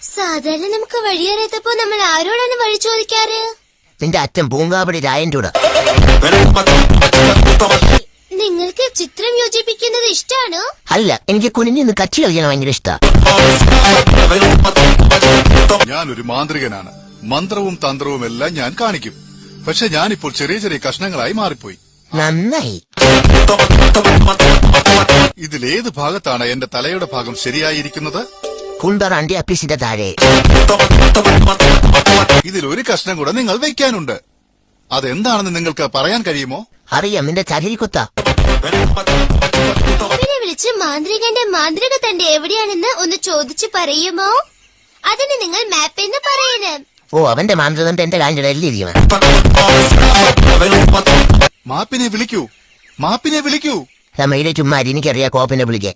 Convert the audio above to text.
സാധാരണ നമുക്ക് വഴിയറിയത്തപ്പോ നമ്മൾ ആരോടാണ് വഴി ചോദിക്കാറ്? നിന്റെ അച്ഛൻ പൂങ്കാവടി രായന്റെ. നിങ്ങൾക്ക് ചിത്രം യോജിപ്പിക്കുന്നത് ഇഷ്ടാണോ? അല്ല, എനിക്ക് കുനിഞ്ഞിന്ന് കച്ചി കളിക്കാൻ ഭയങ്കര ഇഷ്ടാ. ഞാനൊരു മാന്ത്രികനാണ്. മന്ത്രവും തന്ത്രവും എല്ലാം ഞാൻ കാണിക്കും. പക്ഷെ ഞാനിപ്പോൾ ചെറിയ ചെറിയ കഷ്ണങ്ങളായി മാറിപ്പോയി. നന്നായി. ഇതിലേത് ഭാഗത്താണ് എന്റെ തലയുടെ ഭാഗം ശരിയായിരിക്കുന്നത്? കുണ്ടറാന്റെ അപ്പീസിന്റെ താഴെ. ഇതിലൊരു കഷ്ണം കൂടെ നിങ്ങൾ വെക്കാനുണ്ട്. അതെന്താണെന്ന് നിങ്ങൾക്ക് പറയാൻ കഴിയുമോ? അറിയാം, നിന്റെ ചകിരിക്കൊത്ത. പിന്നെ വിളിച്ച് മാന്ത്രികന്റെ മാന്ത്രിക തണ്ട് എവിടെയാണെന്ന് ഒന്ന് ചോദിച്ചു പറയുമോ? അതിന് നിങ്ങൾ മാപ്പ് എന്ന് പറയണം. ഓ, അവന്റെ മാന്ത്രികന്റെ എന്റെ കാലിന്റെ ഇടയിലിരിക്കണം. മാപ്പിനെ വിളിക്കൂ, മാപ്പിനെ വിളിക്കൂ. സമയിലെ ചുമ്മാ എനിക്കറിയാം കോപ്പിനെ വിളിക്കാൻ.